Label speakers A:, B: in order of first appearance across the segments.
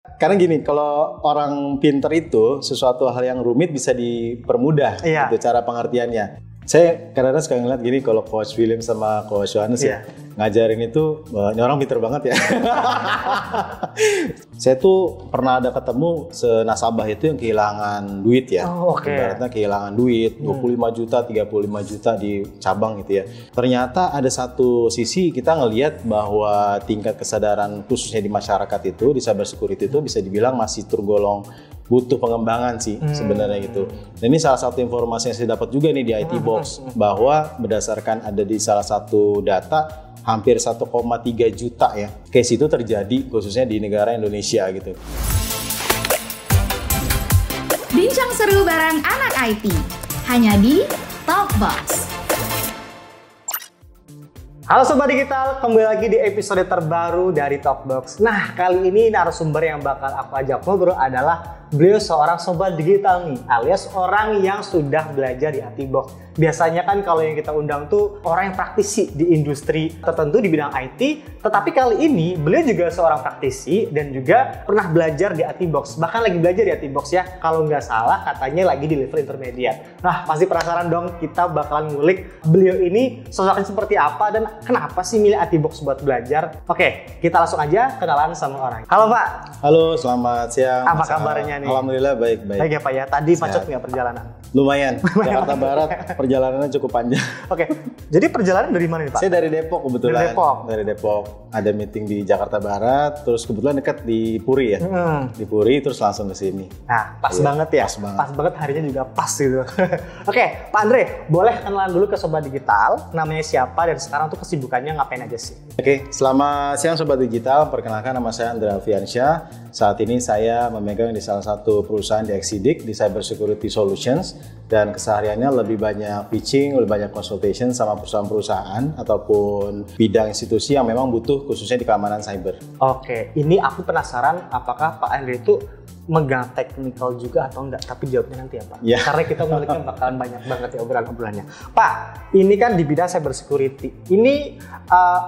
A: Karena gini, kalau orang pinter itu sesuatu hal yang rumit bisa dipermudah, gitu cara pengertiannya. Saya kadang-kadang suka ngeliat gini, kalau Coach William sama Coach Yohanes ya ngajarin itu, ini orang pinter banget ya. Saya tuh pernah ada ketemu senasabah itu yang kehilangan duit ya. Ibaratnya kehilangan duit 25 juta, 35 juta di cabang gitu ya. Ternyata ada satu sisi kita ngelihat bahwa tingkat kesadaran khususnya di masyarakat itu, di cyber security itu bisa dibilang masih tergolong butuh pengembangan sih sebenarnya gitu. Dan ini salah satu informasi yang saya dapat juga nih di IT Box, bahwa berdasarkan ada di salah satu data hampir 1,3 juta ya case itu terjadi khususnya di negara Indonesia gitu.
B: Bincang seru bareng anak IT hanya di Talkbox.
C: Halo Sobat Digital, kembali lagi di episode terbaru dari Talkbox. Nah, kali ini narasumber yang bakal aku ajak ngobrol adalah beliau seorang Sobat Digital nih, alias orang yang sudah belajar di IT Box. Biasanya kan kalau yang kita undang tuh orang yang praktisi di industri tertentu di bidang IT, tetapi kali ini beliau juga seorang praktisi dan juga pernah belajar di IT Box. Bahkan lagi belajar di IT Box ya, kalau nggak salah katanya lagi di level intermediate. Nah, pasti penasaran dong, kita bakalan ngulik beliau ini sosoknya seperti apa dan kenapa sih milih IT Box buat belajar. Oke, kita langsung aja kenalan sama orang. Halo Pak.
A: Halo, selamat siang.
C: Apa kabarnya nih?
A: Alhamdulillah baik-baik.
C: Baik ya Pak ya, tadi macet nggak perjalanan?
A: Lumayan, Jakarta Barat perjalanannya cukup panjang.
C: Oke, jadi perjalanan dari mana nih Pak?
A: Saya dari Depok kebetulan.
C: Dari Depok?
A: Dari Depok. Ada meeting di Jakarta Barat, terus kebetulan dekat di Puri ya. Di Puri, terus langsung ke sini.
C: Nah, pas banget ya? Pas banget harinya juga pas gitu. Oke, Pak Andre, boleh kenalan dulu ke Sobat Digital, namanya siapa dan sekarang tuh kesibukannya ngapain aja sih?
A: Oke, selamat siang Sobat Digital, perkenalkan nama saya Andre Alfiansyah. Saat ini saya memegang di salah satu perusahaan di Exidik, di Cyber Security Solutions, dan kesehariannya lebih banyak pitching, lebih banyak consultation sama perusahaan-perusahaan ataupun bidang institusi yang memang butuh khususnya di keamanan cyber.
C: Oke, ini aku penasaran apakah Pak Andre itu megang technical juga atau enggak, tapi jawabnya nanti ya Pak. Karena kita nguliknya bakalan banyak banget ya obrolan-obrolannya. Pak, ini kan di bidang cyber security. Ini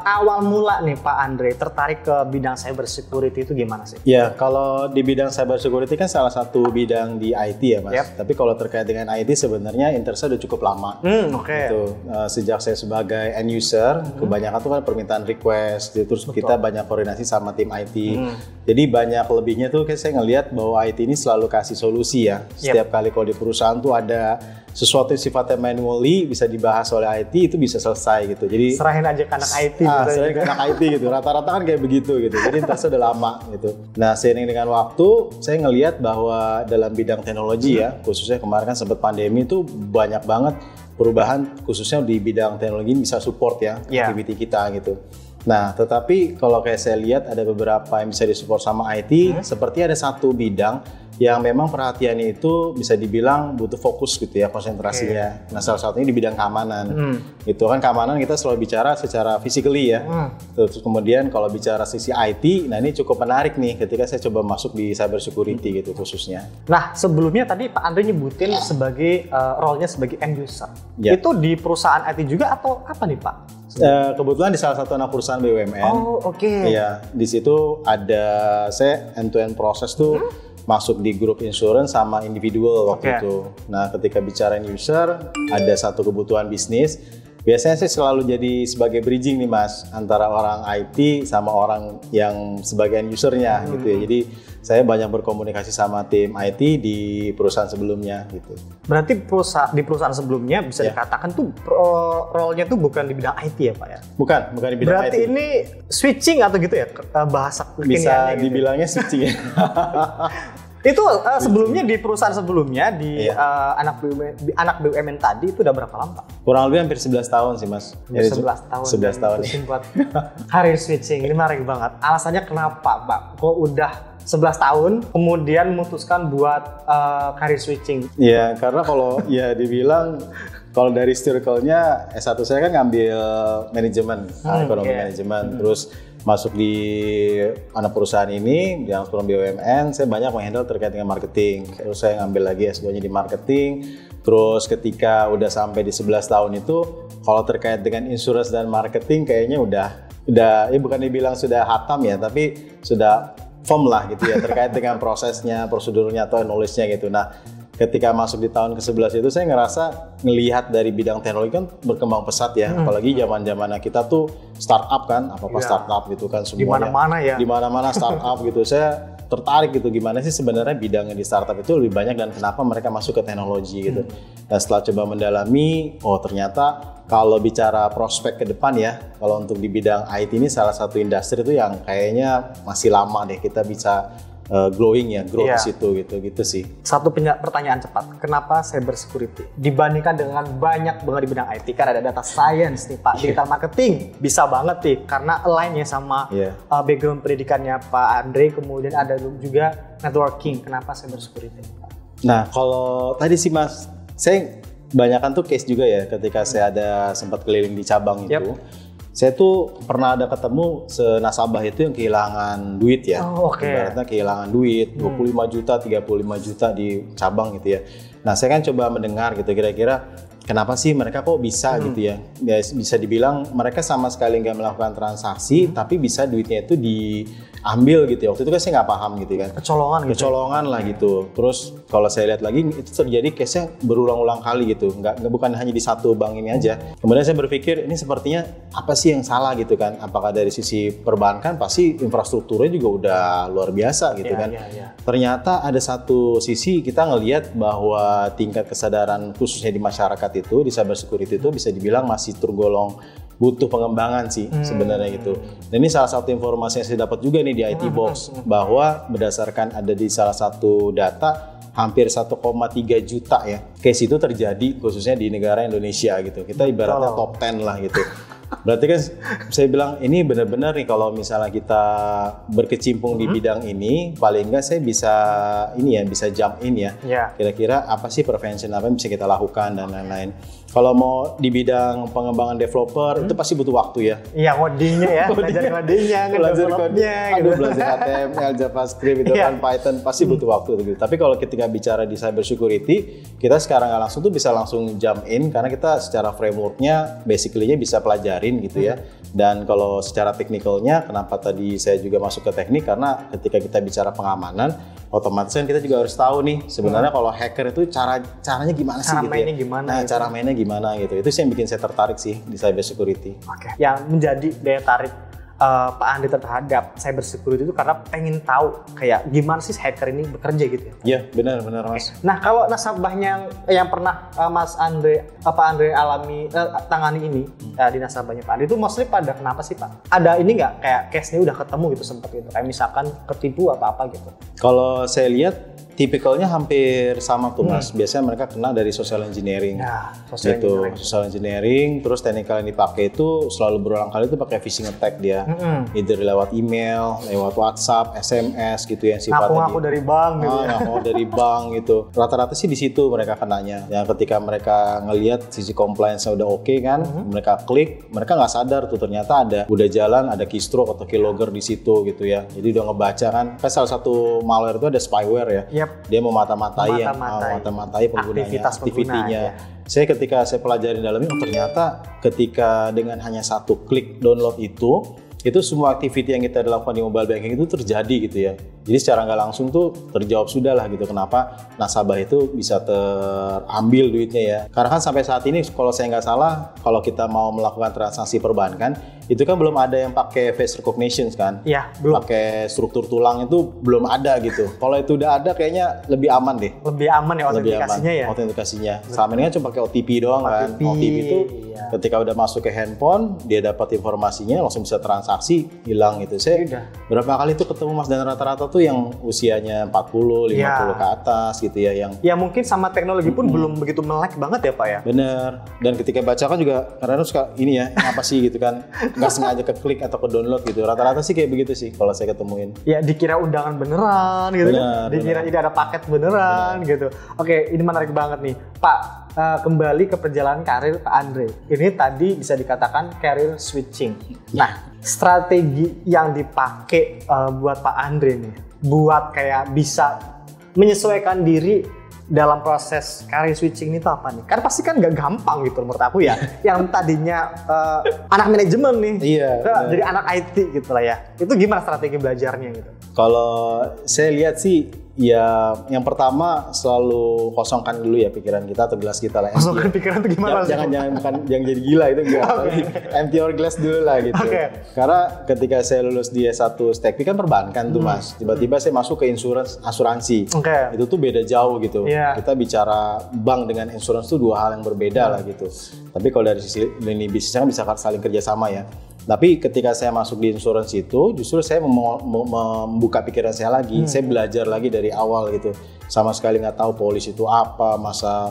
C: awal mula nih Pak Andre tertarik ke bidang cyber security itu gimana sih?
A: Ya, kalau di bidang cyber security kan salah satu bidang di IT ya Mas. Tapi kalau terkait dengan IT sebenarnya interestnya udah cukup lama. Gitu. Sejak saya sebagai end user, kebanyakan tuh kan permintaan request, terus kita banyak koordinasi sama tim IT. Jadi banyak lebihnya tuh saya ngelihat bahwa IT ini selalu kasih solusi ya. Setiap kali kalau di perusahaan tuh ada sesuatu yang sifatnya manually bisa dibahas oleh IT, itu bisa selesai gitu. Jadi
C: serahin aja ke anak IT.
A: Serahin ke anak IT gitu. Rata-rata kan kayak begitu gitu. Jadi interestnya udah lama gitu. Nah, seiring dengan waktu saya ngelihat bahwa dalam bidang teknologi ya, khususnya kemarin kan sempat pandemi itu banyak banget perubahan khususnya di bidang teknologi bisa support ya activity kita gitu. Nah, tetapi kalau kayak saya lihat ada beberapa yang bisa disupport sama IT, seperti ada satu bidang yang memang perhatiannya itu bisa dibilang butuh fokus gitu ya, konsentrasinya. Nah, salah satunya di bidang keamanan. Itu kan keamanan kita selalu bicara secara physically ya. Terus kemudian kalau bicara sisi IT, nah ini cukup menarik nih ketika saya coba masuk di cyber security gitu khususnya.
C: Nah, sebelumnya tadi Pak Andre nyebutin sebagai role-nya sebagai end user. Itu di perusahaan IT juga atau apa nih Pak?
A: Kebetulan di salah satu anak perusahaan BUMN. Iya, di situ ada saya end-to-end proses tuh masuk di grup insurance sama individual waktu itu. Nah, ketika bicara user, ada satu kebutuhan bisnis. Biasanya saya selalu jadi sebagai bridging nih Mas, antara orang IT sama orang yang sebagai usernya gitu ya. Jadi saya banyak berkomunikasi sama tim IT di perusahaan sebelumnya gitu.
C: Berarti di perusahaan sebelumnya bisa dikatakan tuh role-nya tuh bukan di bidang IT ya Pak ya?
A: Bukan di bidang
C: berarti IT. Berarti ini switching atau gitu ya bahasa kekiniannya?
A: Bisa dibilangnya gitu. Switching ya.
C: Itu sebelumnya di perusahaan sebelumnya di anak BUMN tadi itu udah berapa lama Pak?
A: Kurang lebih hampir 11 tahun sih Mas.
C: 11 tahun.
A: 11 tahun.
C: Buat karir switching, ini menarik banget. Alasannya kenapa Pak? Kok udah 11 tahun kemudian memutuskan buat karir switching?
A: Ya, karena kalau ya dibilang kalau dari circle-nya S1 saya kan ngambil manajemen, ekonomi manajemen, terus masuk di anak perusahaan ini yang sebelum BUMN, saya banyak menghandle terkait dengan marketing. Terus saya ngambil lagi S2-nya di marketing. Terus ketika udah sampai di 11 tahun itu, kalau terkait dengan insurance dan marketing kayaknya udah ya bukan dibilang sudah hatam ya, tapi sudah firm lah gitu ya terkait dengan prosesnya, prosedurnya atau knowledge-nya gitu. Nah, ketika masuk di tahun ke-11 itu saya ngerasa ngelihat dari bidang teknologi kan berkembang pesat ya. Apalagi zaman-zamannya kita tuh startup kan, apa-apa startup gitu kan semuanya. Di mana-mana startup gitu. Saya tertarik gitu gimana sih sebenarnya bidangnya di startup itu lebih banyak dan kenapa mereka masuk ke teknologi gitu. Dan setelah coba mendalami, oh ternyata kalau bicara prospek ke depan ya, kalau untuk di bidang IT ini salah satu industri itu yang kayaknya masih lama deh kita bisa growing ya, grow di situ gitu sih.
C: Satu pertanyaan cepat, kenapa cyber security dibandingkan dengan banyak banget di bidang IT? Kan ada data science nih Pak, digital marketing bisa banget nih karena align ya sama background pendidikannya Pak Andre, kemudian ada juga networking. Kenapa cyber security Pak?
A: Nah kalau tadi sih Mas, saya banyakan tuh case juga ya ketika saya ada sempat keliling di cabang itu. Saya tuh pernah ada ketemu senasabah itu yang kehilangan duit ya. Ibaratnya kehilangan duit 25 juta, 35 juta di cabang gitu ya. Nah saya kan coba mendengar gitu kira-kira kenapa sih mereka kok bisa gitu ya. Bisa dibilang mereka sama sekali nggak melakukan transaksi tapi bisa duitnya itu diambil gitu ya. Waktu itu kan saya nggak paham gitu kan. Kecolongan lah gitu. Terus kalau saya lihat lagi itu terjadi case-nya berulang-ulang kali gitu. Nggak bukan hanya di satu bank ini aja. Kemudian saya berpikir ini sepertinya apa sih yang salah gitu kan. Apakah dari sisi perbankan pasti infrastrukturnya juga udah luar biasa gitu kan. Ternyata ada satu sisi kita ngelihat bahwa tingkat kesadaran khususnya di masyarakat itu di cyber security itu bisa dibilang masih tergolong butuh pengembangan sih sebenarnya gitu. Dan ini salah satu informasi yang saya dapat juga nih di IT Box bahwa berdasarkan ada di salah satu data hampir 1,3 juta ya case itu terjadi khususnya di negara Indonesia gitu. Kita ibaratnya top 10 lah gitu. Berarti kan saya bilang ini benar-benar nih kalau misalnya kita berkecimpung di bidang ini paling enggak saya bisa bisa jump in ya. Kira-kira apa sih prevention apa yang bisa kita lakukan dan lain-lain. Kalau mau di bidang pengembangan developer itu pasti butuh waktu ya.
C: Iya, codingnya ya, belajar codingnya,
A: belajar HTML, JavaScript itu kan Python pasti butuh waktu gitu. Tapi kalau ketika bicara di cyber security, kita sekarang nggak langsung tuh bisa langsung jump in karena kita secara frameworknya basically-nya bisa pelajarin gitu ya. Dan kalau secara teknikalnya, kenapa tadi saya juga masuk ke teknik karena ketika kita bicara pengamanan, otomatis kan kita juga harus tahu nih sebenarnya kalau hacker itu caranya gimana sih gitu ya. Cara mainnya gimana gitu. Itu sih yang bikin saya tertarik sih di cyber security.
C: Yang menjadi daya tarik Pak Andi terhadap cyber security itu karena pengen tahu kayak gimana sih hacker ini bekerja gitu ya.
A: Iya, benar Mas.
C: Nah, kalau nasabahnya yang pernah Pak Andre alami tangani ini di nasabahnya Pak Andi itu mostly pada kenapa sih Pak? Ada ini nggak kayak case-nya udah ketemu gitu sempat gitu kayak misalkan ketipu apa gitu?
A: Kalau saya lihat tipikalnya hampir sama tuh Mas. Biasanya mereka kena dari social engineering. Social engineering, terus teknikal yang dipakai itu selalu berulang kali itu pakai phishing attack dia. Either lewat email, lewat WhatsApp, SMS gitu yang sifatnya
C: ngaku dari bank gitu.
A: Ngaku dari bank gitu. Rata-rata sih di situ mereka kenanya. Yang ketika mereka ngelihat sisi compliance-nya udah oke kan, mereka klik, mereka nggak sadar tuh ternyata udah jalan ada keystroke atau keylogger di situ gitu ya. Jadi udah ngebaca kan. Salah satu malware itu ada spyware ya. Dia mau mata-matai penggunanya, aktivitinya. Saya ketika saya pelajari dalamnya, ternyata ketika dengan hanya satu klik download itu semua aktiviti yang kita lakukan di mobile banking itu terjadi gitu ya. Jadi secara nggak langsung tuh terjawab sudah lah gitu kenapa nasabah itu bisa terambil duitnya ya. Karena kan sampai saat ini kalau saya nggak salah, kalau kita mau melakukan transaksi perbankan itu kan belum ada yang pakai face recognition kan.
C: Iya, belum.
A: Pakai struktur tulang itu belum ada gitu. Kalau itu udah ada kayaknya lebih aman deh.
C: Lebih aman ya autentikasinya ya.
A: Autentikasinya. Selama ini kan cuma pakai OTP doang kan. OTP itu ketika udah masuk ke handphone, dia dapat informasinya langsung bisa transaksi hilang gitu. Saya berapa kali tuh ketemu Mas dan rata-rata tuh yang usianya 40, 50 ke atas gitu ya yang
C: mungkin sama teknologi pun belum begitu melek banget ya Pak ya.
A: Bener. Dan ketika baca kan juga kadang-kadang suka ini ya apa sih gitu kan nggak sengaja ke klik atau ke download gitu. Rata-rata sih kayak begitu sih kalau saya ketemuin. Ya
C: dikira undangan beneran gitu kan. Dikira ini ada paket beneran gitu. Oke, ini menarik banget nih Pak. Kembali ke perjalanan karir Pak Andre. Ini tadi bisa dikatakan career switching. Nah, strategi yang dipakai buat Pak Andre nih, buat kayak bisa menyesuaikan diri dalam proses career switching itu apa nih? Kan pasti kan nggak gampang gitu menurut aku ya. Yang tadinya anak manajemen nih, jadi anak IT gitu lah ya. Itu gimana strategi belajarnya gitu?
A: Kalau saya lihat sih, ya yang pertama selalu kosongkan dulu ya pikiran kita atau gelas kita lah.
C: Kosongkan pikiran itu gimana?
A: Jangan jadi gila itu enggak. Empty your glass dulu lah gitu. Karena ketika saya lulus di S1 Stekpi kan perbankan tuh Mas. Tiba-tiba saya masuk ke asuransi. Itu tuh beda jauh gitu. Kita bicara bank dengan insurance tuh dua hal yang berbeda lah gitu. Tapi kalau dari sisi lini bisnisnya kan bisa saling kerjasama ya. Tapi ketika saya masuk di insurance itu, justru saya membuka pikiran saya lagi. Saya belajar lagi dari awal gitu. Sama sekali nggak tahu polis itu apa, masa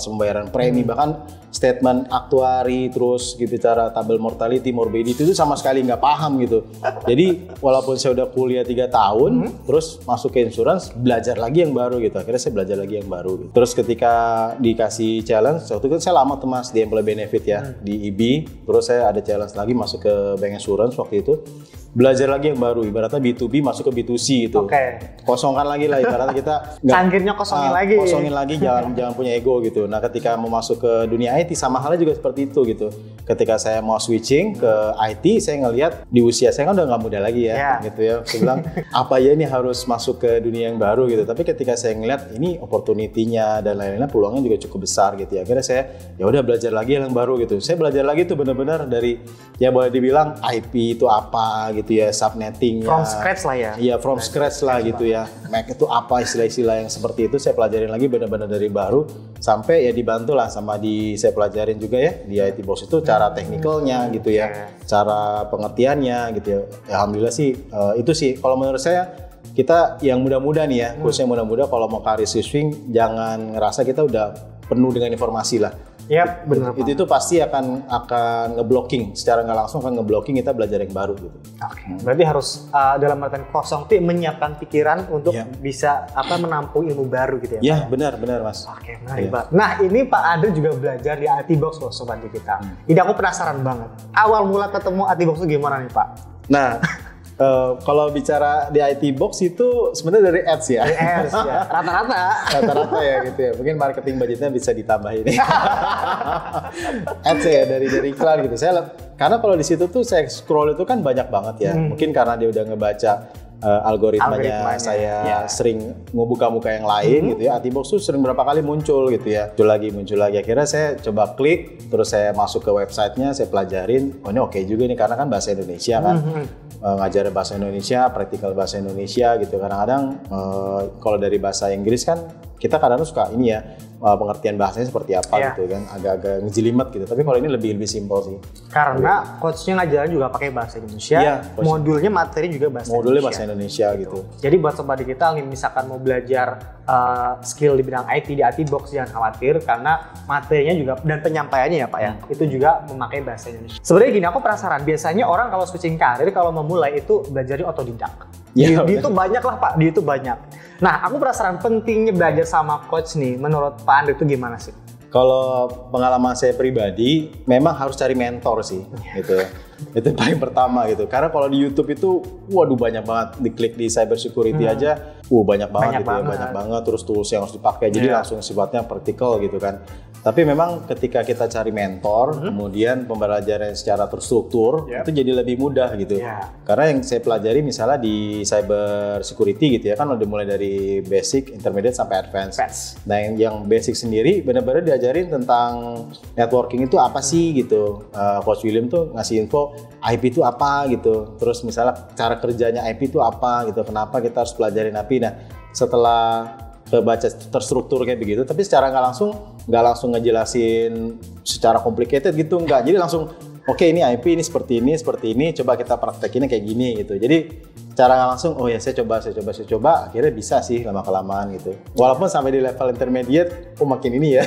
A: pembayaran premi, bahkan statement aktuari, terus gitu cara tabel mortality, morbidity itu sama sekali nggak paham gitu. Jadi walaupun saya udah kuliah 3 tahun, terus masuk ke insurance, belajar lagi yang baru gitu. Akhirnya saya belajar lagi yang baru gitu. Terus ketika dikasih challenge, waktu itu saya lama tuh Mas di employee benefit ya, di IB. Terus saya ada challenge lagi masuk ke bank insurance waktu itu. Belajar lagi yang baru, ibaratnya B2B masuk ke B2C gitu. Kosongkan lagi lah, ibaratnya kita
C: cangkirnya kosongin lagi.
A: Kosongin lagi, jangan punya ego gitu. Nah, ketika mau masuk ke dunia IT sama halnya juga seperti itu gitu. Ketika saya mau switching ke IT, saya ngelihat di usia saya kan udah nggak muda lagi ya, gitu ya. Saya bilang apa ya ini harus masuk ke dunia yang baru gitu. Tapi ketika saya ngelihat ini opportunity-nya dan lain-lainnya, peluangnya juga cukup besar gitu ya. Akhirnya saya ya udah belajar lagi yang baru gitu. Saya belajar lagi tuh benar-benar dari ya boleh dibilang IP itu apa gitu ya, subnetting
C: from scratch lah ya.
A: Iya, from scratch lah gitu ya. MAC itu apa, istilah-istilah yang seperti itu saya pelajarin lagi benar-benar dari baru sampai ya dibantu lah sama saya pelajarin juga ya di IT Box itu cara teknikalnya gitu ya, cara pengertiannya gitu ya. Alhamdulillah sih itu sih kalau menurut saya kita yang muda-muda nih ya, khususnya muda-muda kalau mau career switching jangan ngerasa kita udah penuh dengan informasi lah.
C: Benar.
A: Itu pasti akan ngeblocking, secara nggak langsung akan ngeblocking kita belajar yang baru gitu.
C: Berarti harus dalam artian kosong tuh menyiapkan pikiran untuk bisa menampung ilmu baru gitu ya.
A: Benar Mas.
C: Menarik banget. Nah ini Pak Andre juga belajar di IT Box loh Sobat Digital. Ini aku penasaran banget. Awal mula ketemu IT Box itu gimana nih Pak?
A: Nah. Kalau bicara di IT Box itu sebenarnya dari ads ya. Rata-rata ya gitu ya. Mungkin marketing budgetnya bisa ditambahin. Ads ya dari iklan gitu. Karena kalau di situ tuh saya scroll itu kan banyak banget ya. Mungkin karena dia udah ngebaca algoritmanya saya sering ngebuka muka yang lain gitu ya. IT Box tuh sering berapa kali muncul gitu ya. Muncul lagi. Akhirnya saya coba klik, terus saya masuk ke websitenya, saya pelajarin. Oh ini oke juga nih karena kan bahasa Indonesia kan. Ngajar bahasa Indonesia, praktikal bahasa Indonesia gitu. Kadang-kadang kalau dari bahasa Inggris kan kita kadang-kadang suka ini ya, pengertian bahasanya seperti apa gitu kan, agak-agak ngejelimet gitu. Tapi kalau ini lebih simpel sih.
C: Karena coachnya ngajarin juga pakai bahasa Indonesia, modulnya materi juga bahasa
A: Indonesia gitu.
C: Jadi buat Sobat Digital nih, misalkan mau belajar skill di bidang IT di IT Box jangan khawatir karena materinya juga dan penyampaiannya ya Pak ya, itu juga memakai bahasa Indonesia. Sebenarnya gini, aku penasaran, biasanya orang kalau switching karir kalau memulai itu belajarnya otodidak. Di YouTube banyak lah Pak, di YouTube banyak. Nah, aku penasaran pentingnya belajar sama coach nih, menurut Pak Andre itu gimana sih?
A: Kalau pengalaman saya pribadi, memang harus cari mentor sih, gitu. Itu paling pertama gitu. Karena kalau di YouTube itu, waduh banyak banget. Diklik di cyber security aja, banyak banget gitu ya, banyak banget. Terus tools yang harus dipakai, jadi langsung sifatnya praktikal gitu kan. Tapi memang ketika kita cari mentor, kemudian pembelajaran secara terstruktur, itu jadi lebih mudah gitu. Karena yang saya pelajari misalnya di cyber security gitu ya, kan udah mulai dari basic, intermediate sampai advance. Nah yang basic sendiri benar-benar diajarin tentang networking itu apa sih gitu. Coach William tuh ngasih info IP itu apa gitu. Terus misalnya cara kerjanya IP itu apa gitu. Kenapa kita harus pelajarin IP. Nah setelah kebaca terstruktur kayak begitu, tapi secara nggak langsung ngejelasin secara complicated gitu, nggak. Jadi langsung oke, ini IP ini seperti ini, coba kita praktekinnya kayak gini gitu. Jadi cara nggak langsung, oh ya saya coba, akhirnya bisa sih lama-kelamaan gitu. Walaupun sampai di level intermediate, makin ini ya.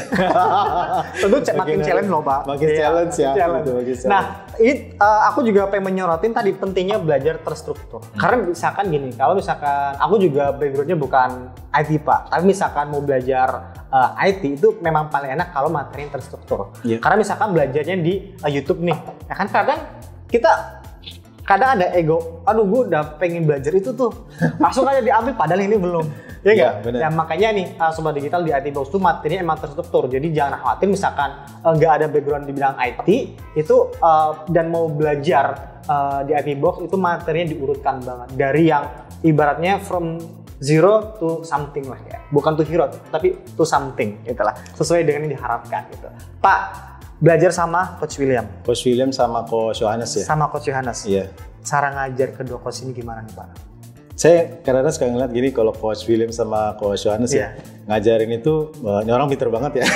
C: Tentu makin challenge loh Pak.
A: Makin challenge ya. Gitu,
C: nah, ini aku juga pengen menyorotin tadi pentingnya belajar terstruktur. Karena misalkan gini, kalau misalkan aku juga backgroundnya bukan IT Pak, tapi misalkan mau belajar IT itu memang paling enak kalau materi yang terstruktur. Karena misalkan belajarnya di YouTube nih, ya kan kadang kita kadang ada ego, aduh gue udah pengen belajar itu tuh, langsung aja diambil padahal ini belum. Ya
A: Iya,
C: nggak?
A: bener.
C: Ya makanya nih Sobat Digital di IT Box tuh materinya emang terstruktur. Jadi jangan khawatir misalkan nggak ada background di bidang IT itu dan mau belajar di IT Box itu materinya diurutkan banget dari yang ibaratnya from zero to something lah ya. Bukan to hero tapi to something gitu lah. Sesuai dengan yang diharapkan gitu. Pak, belajar sama Coach William.
A: Coach William sama Coach Yohanes ya?
C: Sama Coach Yohanes.
A: Iya.
C: Cara ngajar kedua coach ini gimana nih Pak?
A: Saya kadang-kadang suka ngeliat gini, kalau Coach William sama Coach Yohanes ya, ngajarin itu, wah, ini orang pinter banget ya.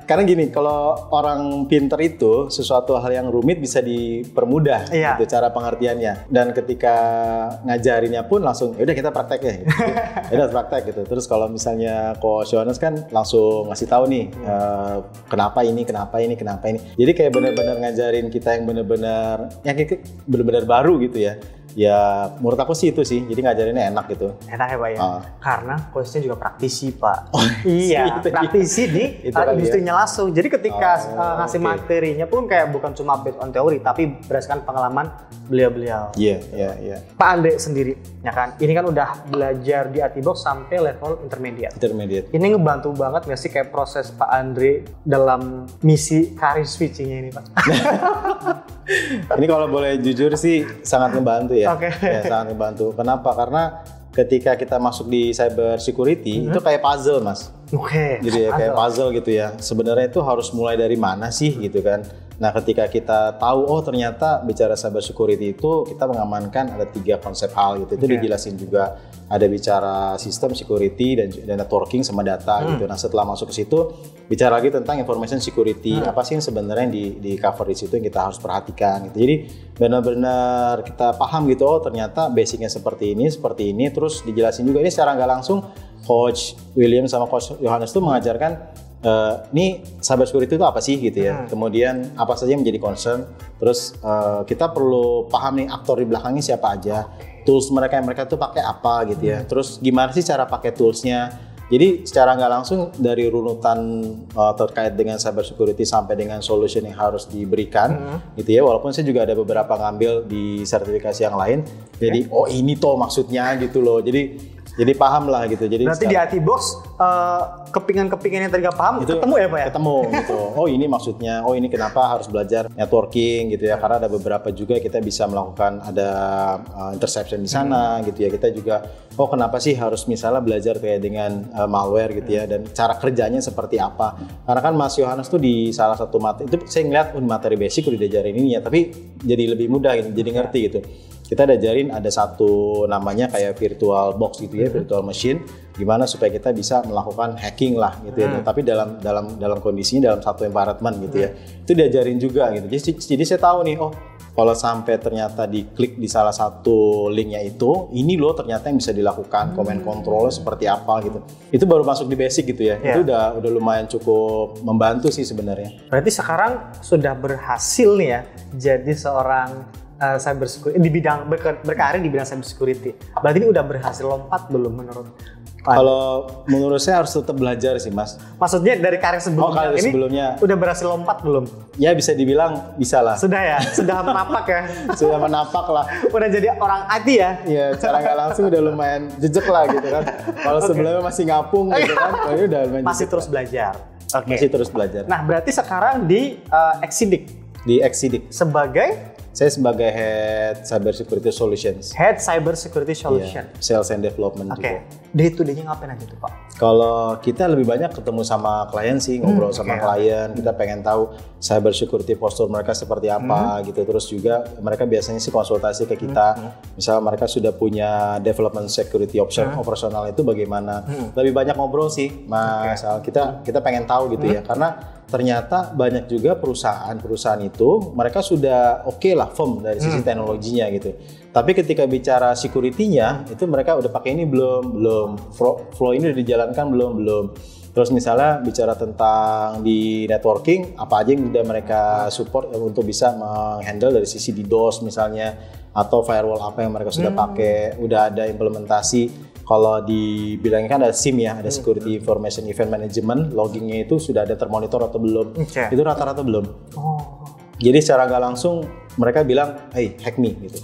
A: Karena gini, kalau orang pinter itu, sesuatu hal yang rumit bisa dipermudah, gitu, cara pengertiannya. Dan ketika ngajarinnya pun langsung, yaudah kita praktek ya, gitu. Yaudah praktek gitu. Terus kalau misalnya Coach Yohanes kan langsung ngasih tahu nih, kenapa ini. Jadi kayak benar-benar ngajarin kita yang benar-benar baru gitu ya. Ya menurut aku sih itu sih, jadi ngajarinnya enak gitu.
C: Enak ya Pak ya? Karena coachnya juga praktisi Pak.
A: Iya,
C: praktisi di industrinya langsung. Jadi ketika ngasih materinya pun kayak bukan cuma based on teori, tapi berdasarkan pengalaman beliau-beliau.
A: Iya.
C: Pak Andre sendiri, ya kan? Ini kan udah belajar di IT Box sampai level intermediate. Ini ngebantu banget nggak sih kayak proses Pak Andre dalam misi career switching-nya ini Pak?
A: Ini kalau boleh jujur sih sangat ngebantu ya.
C: Ya,
A: sangat ngebantu. Kenapa? Karena ketika kita masuk di cyber security itu kayak puzzle Mas. Jadi ya kayak puzzle gitu ya. Sebenarnya itu harus mulai dari mana sih gitu kan. Nah ketika kita tahu ternyata bicara cyber security itu kita mengamankan ada 3 konsep hal gitu. Itu dijelasin juga, ada bicara sistem security dan networking sama data gitu. Nah setelah masuk ke situ bicara lagi tentang information security, apa sih yang sebenarnya di cover di situ yang kita harus perhatikan gitu. Jadi benar-benar kita paham gitu, ternyata basicnya seperti ini, terus dijelasin juga ini secara nggak langsung Coach William sama Coach Yohanes tuh mengajarkan ini cyber security itu apa sih gitu ya. Kemudian apa saja yang menjadi concern. Terus kita perlu paham nih aktor di belakangnya siapa aja. Tools mereka tuh pakai apa gitu ya. Terus gimana sih cara pakai toolsnya. Jadi secara nggak langsung dari runutan terkait dengan cyber security sampai dengan solution yang harus diberikan gitu ya. Walaupun saya juga ada beberapa ngambil di sertifikasi yang lain. Jadi ini toh maksudnya gitu loh. Jadi paham lah gitu. Jadi
C: berarti di IT Box kepingan-kepingan yang tadi nggak paham itu ketemu ya Pak ya?
A: Ketemu gitu. Ini maksudnya. Ini kenapa harus belajar networking gitu ya? Karena ada beberapa juga kita bisa melakukan ada interception di sana gitu ya. Kita juga kenapa sih harus misalnya belajar kayak dengan malware gitu ya, dan cara kerjanya seperti apa. Karena kan Mas Yohanes tuh di salah satu materi itu saya ngeliat materi basic udah diajarin ini ya, tapi jadi lebih mudah gitu, jadi ngerti gitu. Kita diajarin ada satu namanya kayak virtual box gitu ya, virtual machine, gimana supaya kita bisa melakukan hacking lah gitu ya. Tapi dalam kondisinya dalam satu environment gitu ya. Itu diajarin juga gitu. Jadi saya tahu nih, kalau sampai ternyata diklik di salah satu linknya itu, ini loh ternyata yang bisa dilakukan, command control seperti apa gitu. Itu baru masuk di basic gitu ya. Itu udah lumayan cukup membantu sih sebenarnya.
C: Berarti sekarang sudah berhasil nih ya jadi seorang cyber security di bidang berkarir di bidang cyber security. Berarti ini udah berhasil lompat belum menurut Pak?
A: Kalau menurut saya harus tetap belajar sih Mas.
C: Maksudnya dari karir sebelumnya ini
A: sebelumnya
C: udah berhasil lompat belum?
A: Ya bisa dibilang bisa lah.
C: Sudah ya, sudah menapak ya.
A: Sudah menapak lah.
C: Udah jadi orang IT ya?
A: Iya, cara nggak langsung udah lumayan jejak lah gitu kan. Kalau sebelumnya masih ngapung gitu kan, ini udah lumayan
C: masih terus belajar.
A: Masih terus belajar.
C: Nah berarti sekarang di Exidic.
A: Di Exidic. Saya sebagai Head Cyber Security Solutions.
C: Head Cyber Security Solution.
A: Sales and Development juga.
C: Day to day-nya ngapain aja tuh Pak?
A: Kalau kita lebih banyak ketemu sama klien sih, ngobrol sama klien. Kita pengen tahu cyber security postur mereka seperti apa gitu. Terus juga mereka biasanya sih konsultasi ke kita. Misalnya mereka sudah punya development security option operasional itu bagaimana. Lebih banyak ngobrol sih, Mas. Kita pengen tahu gitu ya. Karena ternyata banyak juga perusahaan itu mereka sudah lah firm dari sisi teknologinya gitu. Tapi ketika bicara security-nya itu mereka udah pakai ini belum flow ini udah dijalankan belum. Terus misalnya bicara tentang di networking apa aja yang udah mereka support untuk bisa menghandle dari sisi DDoS misalnya, atau firewall apa yang mereka sudah pakai, udah ada implementasi. Kalau dibilangnya kan ada SIM ya, ada Security Information Event Management, loggingnya itu sudah ada termonitor atau belum? Itu rata-rata belum. Jadi secara nggak langsung mereka bilang, hey hack me gitu,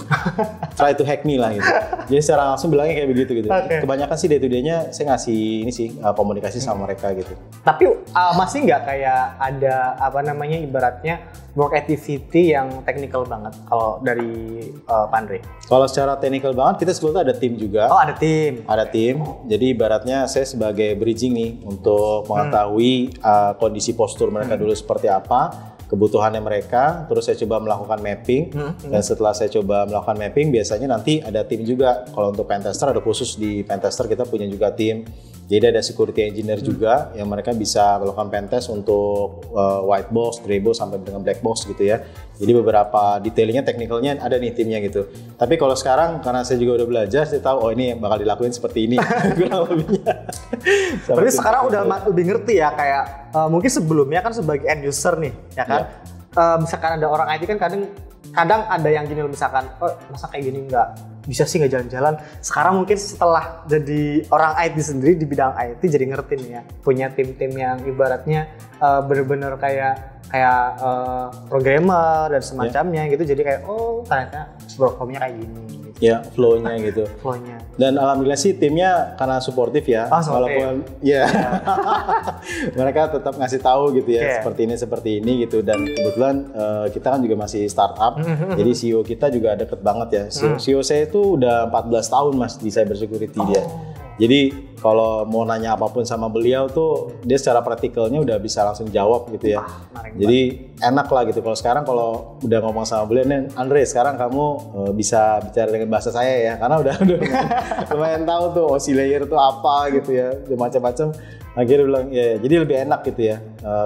A: try to hack me lah gitu. Jadi secara langsung bilangnya kayak begitu gitu. Kebanyakan sih day to day-nya saya ngasih ini sih komunikasi sama mereka gitu.
C: Tapi masih nggak kayak ada apa namanya ibaratnya work activity yang technical banget kalau dari Pak Andre?
A: Kalau secara technical banget kita sebetulnya ada tim juga.
C: Oh ada tim.
A: Ada tim. Jadi ibaratnya saya sebagai bridging nih untuk mengetahui kondisi postur mereka dulu seperti apa, kebutuhannya mereka, terus saya coba melakukan mapping, dan setelah saya coba melakukan mapping, biasanya nanti ada tim juga. Kalau untuk pentester ada khusus di pentester kita punya juga tim. Jadi ada security engineer juga yang mereka bisa melakukan pentest untuk white box, gray box sampai dengan black box gitu ya. Jadi beberapa detailnya, teknikalnya ada nih timnya gitu. Tapi kalau sekarang karena saya juga udah belajar, saya tahu oh ini bakal dilakuin seperti ini. Kurang lebihnya.
C: Berarti sekarang udah lebih ngerti ya kayak mungkin sebelumnya kan sebagai end user nih, ya kan? Misalkan ada orang IT kan kadang ada yang gini loh, misalkan oh masa kayak gini nggak bisa sih nggak jalan-jalan. Sekarang mungkin setelah jadi orang IT sendiri di bidang IT jadi ngerti nih ya, punya tim-tim yang ibaratnya bener-bener kayak programmer dan semacamnya gitu. Jadi kayak oh ternyata workflow-nya kayak gini gitu.
A: Ya flow-nya gitu.
C: Flow-nya.
A: Dan alhamdulillah sih timnya karena suportif ya. Walaupun ya mereka tetap ngasih tahu gitu ya, seperti ini gitu. Dan kebetulan kita kan juga masih startup. Jadi CEO kita juga deket banget ya. CEO saya itu udah 14 tahun Mas di cyber security dia. Jadi kalau mau nanya apapun sama beliau tuh dia secara praktikalnya udah bisa langsung jawab gitu ya. Jadi enak lah gitu. Kalau sekarang kalau udah ngomong sama beliau nih, Andre sekarang kamu bisa bicara dengan bahasa saya ya, karena udah lumayan tahu tuh OC layer tuh apa gitu ya, macam-macam. Akhirnya bilang ya, jadi lebih enak gitu ya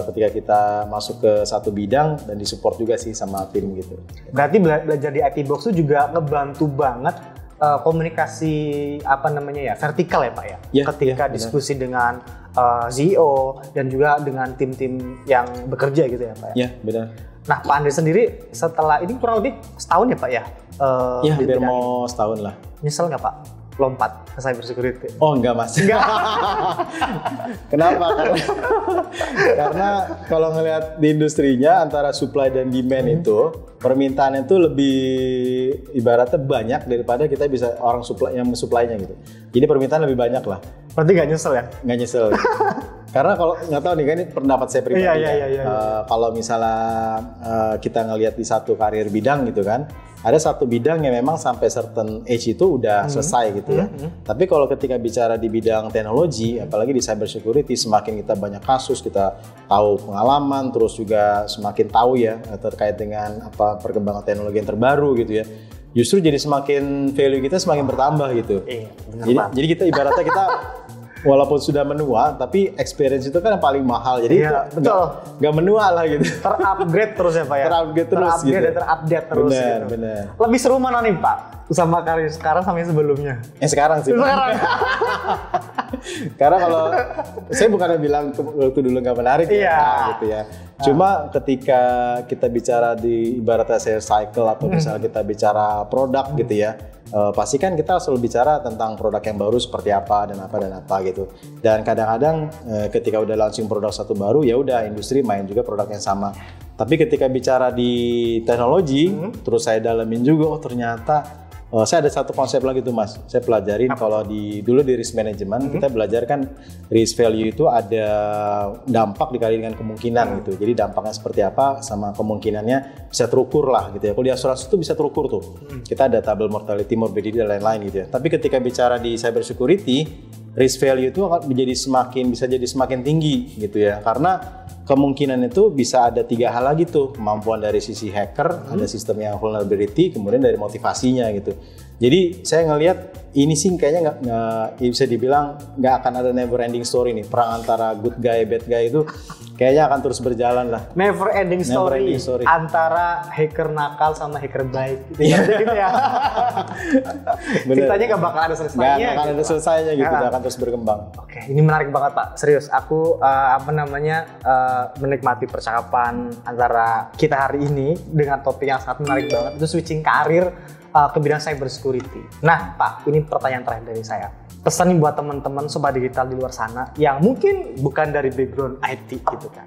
A: ketika kita masuk ke satu bidang dan disupport juga sih sama tim gitu.
C: Berarti belajar di IT Box itu juga ngebantu banget komunikasi apa namanya ya, vertikal ya Pak ya? Ketika diskusi dengan CEO dan juga dengan tim-tim yang bekerja gitu ya Pak ya?
A: Iya benar.
C: Nah Pak Andre sendiri setelah ini kurang lebih setahun ya Pak ya?
A: Iya hampir mau setahun lah.
C: Nyesel nggak Pak lompat ke cyber security?
A: Oh enggak Mas. Enggak. Kenapa? Karena kalau ngelihat di industrinya antara supply dan demand itu permintaan itu lebih ibaratnya banyak daripada kita bisa orang supply yang mensuplainya gitu. Jadi permintaan lebih banyak lah.
C: Berarti nggak nyesel ya?
A: Nggak nyesel. Karena kalau nggak tahu nih kan ini pendapat saya pribadi. Kalau misalnya kita ngelihat di satu karir bidang gitu kan, ada satu bidang yang memang sampai certain age itu udah selesai gitu ya. Tapi kalau ketika bicara di bidang teknologi, apalagi di cyber security, semakin kita banyak kasus, kita tahu pengalaman, terus juga semakin tahu ya terkait dengan apa perkembangan teknologi yang terbaru gitu ya. Justru jadi semakin value kita semakin bertambah gitu. Jadi kita ibaratnya kita walaupun sudah menua, tapi experience itu kan yang paling mahal. Jadi nggak menua lah gitu.
C: Terupgrade terus ya Pak ya?
A: Terupgrade terus gitu.
C: Dan terupdate terus gitu.
A: Bener.
C: Lebih seru mana nih Pak? Sama karir sekarang sama yang sebelumnya?
A: Sekarang sih. Karena kalau saya bukannya bilang waktu dulu nggak menarik gitu ya. Cuma ketika kita bicara di ibaratnya sales cycle atau misalnya kita bicara produk gitu ya, pasti kan kita selalu bicara tentang produk yang baru seperti apa dan apa gitu. Dan kadang-kadang ketika udah launching produk satu baru ya udah industri main juga produk yang sama. Tapi ketika bicara di teknologi, terus saya dalamin juga, oh ternyata saya ada satu konsep lagi tuh Mas, saya pelajarin kalau dulu di risk management kita belajar kan risk value itu ada dampak dikali dengan kemungkinan gitu. Jadi dampaknya seperti apa sama kemungkinannya bisa terukur lah gitu ya. Kalau di asuransi itu bisa terukur tuh. Kita ada tabel mortality, morbidity dan lain-lain gitu ya. Tapi ketika bicara di cyber security, risk value itu akan bisa jadi semakin tinggi gitu ya. Karena kemungkinan itu bisa ada 3 hal lagi tuh, kemampuan dari sisi hacker, ada sistem yang vulnerability, kemudian dari motivasinya gitu. Jadi saya ngelihat ini sih kayaknya nggak bisa dibilang nggak akan ada never ending story nih, perang antara good guy bad guy itu kayaknya akan terus berjalan lah.
C: Never ending story antara hacker nakal sama hacker baik gitu ya. Ceritanya nggak bakal ada selesainya.
A: Nggak akan ada selesainya gitu, akan terus berkembang.
C: Oke, ini menarik banget Pak, serius. Aku menikmati percakapan antara kita hari ini dengan topik yang sangat menarik banget, itu switching karir ke bidang cyber security. Nah Pak, ini pertanyaan terakhir dari saya. Pesan nih buat teman-teman sobat digital di luar sana yang mungkin bukan dari background IT gitu kan.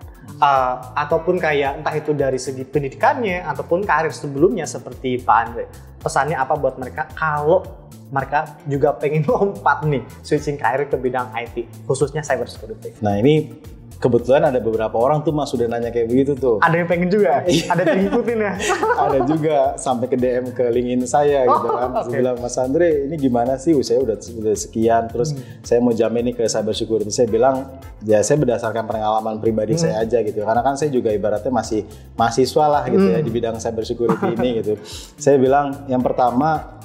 C: ataupun kayak entah itu dari segi pendidikannya ataupun karir sebelumnya seperti Pak Andre. Pesannya apa buat mereka kalau mereka juga pengen lompat nih switching karir ke bidang IT khususnya cyber security?
A: Nah ini kebetulan ada beberapa orang tuh Mas sudah nanya kayak begitu tuh.
C: Ada yang pengen juga, ada yang ngikutin ya.
A: Ada juga sampai ke DM ke LinkedIn saya gitu kan. Saya bilang, Mas Andre ini gimana sih usia udah sekian, terus saya mau jamin nih ke cyber security. Saya bilang ya saya berdasarkan pengalaman pribadi saya aja gitu. Karena kan saya juga ibaratnya masih mahasiswa lah gitu ya di bidang cyber security ini gitu. Saya bilang yang pertama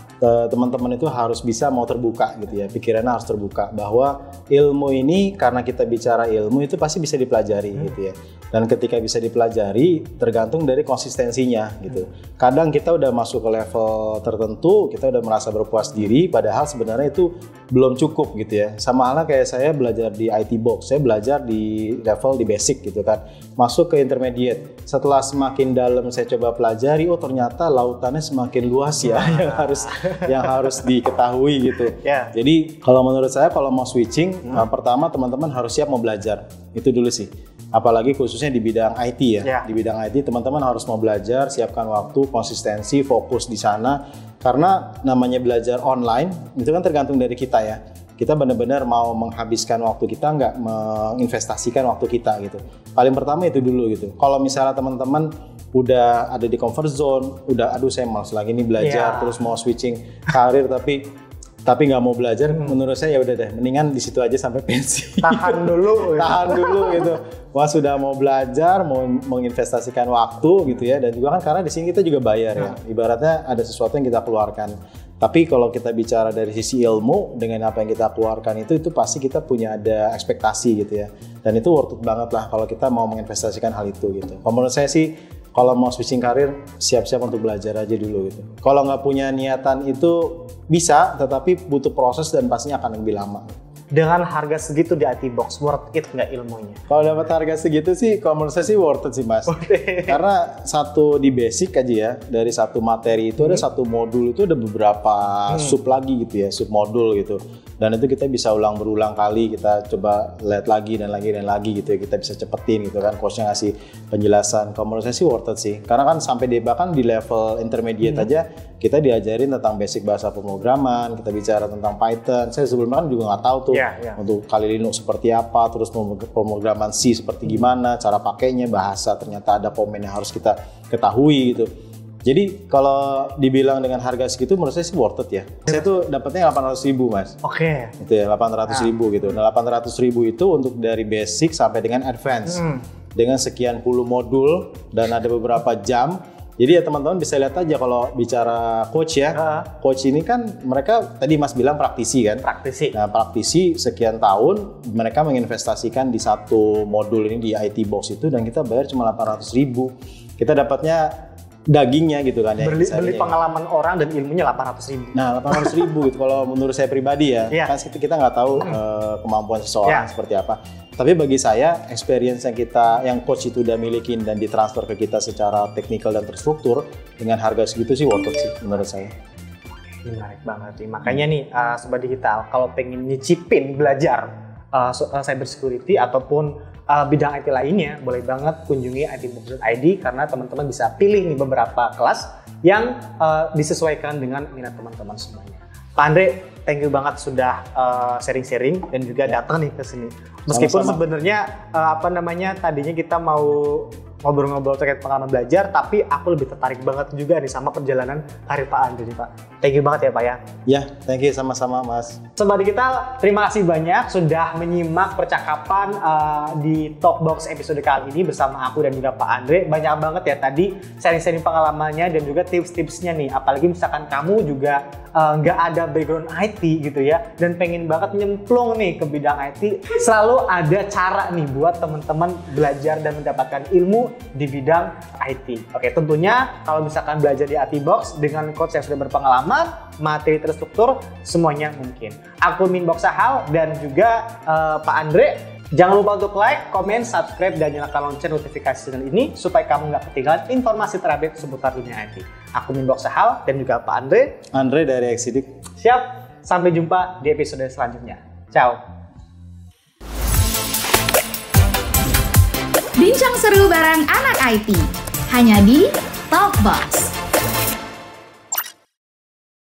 A: teman-teman itu harus bisa mau terbuka gitu ya, pikirannya harus terbuka bahwa ilmu ini karena kita bicara ilmu itu pasti bisa dipelajari gitu ya, dan ketika bisa dipelajari tergantung dari konsistensinya gitu. Kadang kita udah masuk ke level tertentu, kita udah merasa berpuas diri, padahal sebenarnya itu belum cukup gitu ya. Sama halnya kayak saya belajar di IT box, saya belajar di level di basic gitu kan, masuk ke intermediate. Setelah semakin dalam saya coba pelajari, oh ternyata lautannya semakin luas ya yang harus diketahui gitu. Jadi kalau menurut saya kalau mau switching, pertama teman-teman harus siap mau belajar. Itu dulu sih. Apalagi khususnya di bidang IT ya. Di bidang IT teman-teman harus mau belajar, siapkan waktu, konsistensi, fokus di sana. Karena namanya belajar online itu kan tergantung dari kita ya. Kita benar-benar mau menghabiskan waktu kita, nggak menginvestasikan waktu kita gitu. Paling pertama itu dulu gitu. Kalau misalnya teman-teman udah ada di comfort zone, udah aduh saya malas lagi nih belajar, terus mau switching karir tapi nggak mau belajar, menurut saya ya udah deh, mendingan di situ aja sampai pensi.
C: Tahan dulu
A: gitu. Wah sudah mau belajar, mau menginvestasikan waktu gitu ya, dan juga kan karena di sini kita juga bayar ya, ibaratnya ada sesuatu yang kita keluarkan. Tapi kalau kita bicara dari sisi ilmu, dengan apa yang kita keluarkan itu pasti kita punya ada ekspektasi gitu ya, dan itu worth it banget lah kalau kita mau menginvestasikan hal itu gitu. Kalau menurut saya sih, kalau mau switching karir, siap-siap untuk belajar aja dulu gitu. Kalau nggak punya niatan itu bisa, tetapi butuh proses dan pastinya akan lebih lama.
C: Dengan harga segitu di IT box, worth it nggak ilmunya?
A: Kalau dapat harga segitu sih, kalau menurut saya sih worth it sih Mas. Karena satu di basic aja ya, dari satu materi itu ada satu modul itu ada beberapa sub lagi gitu ya, sub modul gitu. Dan itu kita bisa berulang kali, kita coba lihat lagi dan lagi gitu ya, kita bisa cepetin gitu kan, coachnya ngasih penjelasan. Kalau menurut saya sih worth it sih, karena kan sampai bahkan di level intermediate aja kita diajarin tentang basic bahasa pemrograman, kita bicara tentang Python. Saya sebelumnya kan juga nggak tahu tuh untuk Kali Linux seperti apa, terus pemrograman C seperti gimana, cara pakainya, bahasa, ternyata ada komen yang harus kita ketahui gitu. Jadi kalau dibilang dengan harga segitu menurut saya sih worth it ya. Saya tuh dapatnya 800.000 Mas. Itu ya 800.000 gitu. Nah 800.000 itu untuk dari basic sampai dengan advance. Dengan sekian puluh modul dan ada beberapa jam. Jadi ya teman-teman bisa lihat aja kalau bicara coach ya. Coach ini kan mereka tadi Mas bilang praktisi kan?
C: Praktisi.
A: Nah praktisi sekian tahun mereka menginvestasikan di satu modul ini di IT box itu, dan kita bayar cuma 800.000. Kita dapatnya dagingnya gitu kan ya.
C: Beli pengalaman orang dan ilmunya 800.000.
A: Nah 800.000 gitu kalau menurut saya pribadi ya. Kan kita nggak tahu kemampuan seseorang seperti apa. Tapi bagi saya experience yang coach itu udah milikin dan ditransfer ke kita secara teknikal dan terstruktur dengan harga segitu sih worth it sih menurut saya.
C: Menarik banget nih. Makanya nih Sobat Digital, kalau pengen nyicipin belajar cyber security ataupun bidang IT lainnya, boleh banget kunjungi itbox.id karena teman-teman bisa pilih nih beberapa kelas yang disesuaikan dengan minat teman-teman semuanya. Pak Andre, thank you banget sudah sharing-sharing dan juga datang nih ke sini. Meskipun sebenarnya tadinya kita mau ngobrol-ngobrol terkait pengalaman belajar, tapi aku lebih tertarik banget juga nih sama perjalanan karir Pak Andre nih Pak. Thank you banget ya Pak ya.
A: Ya, thank you sama-sama Mas.
C: Sobat Digital, terima kasih banyak sudah menyimak percakapan di Talkbox episode kali ini bersama aku dan juga Pak Andre. Banyak banget ya tadi sharing-sharing pengalamannya dan juga tips-tipsnya nih. Apalagi misalkan kamu juga nggak ada background IT gitu ya, dan pengen banget nyemplung nih ke bidang IT, selalu ada cara nih buat teman-teman belajar dan mendapatkan ilmu di bidang IT. Oke, tentunya kalau misalkan belajar di IT Box dengan coach yang sudah berpengalaman, materi terstruktur, semuanya mungkin. Aku Minbox Sahal dan juga Pak Andre. Jangan lupa untuk like, comment, subscribe, dan nyalakan lonceng notifikasi channel ini supaya kamu nggak ketinggalan informasi terupdate seputar dunia IT. Aku Minbox Sahal dan juga Pak Andre.
A: Andre dari Exidik.
C: Siap, sampai jumpa di episode selanjutnya. Ciao.
B: Bincang seru bareng anak IT. Hanya di Talkbox.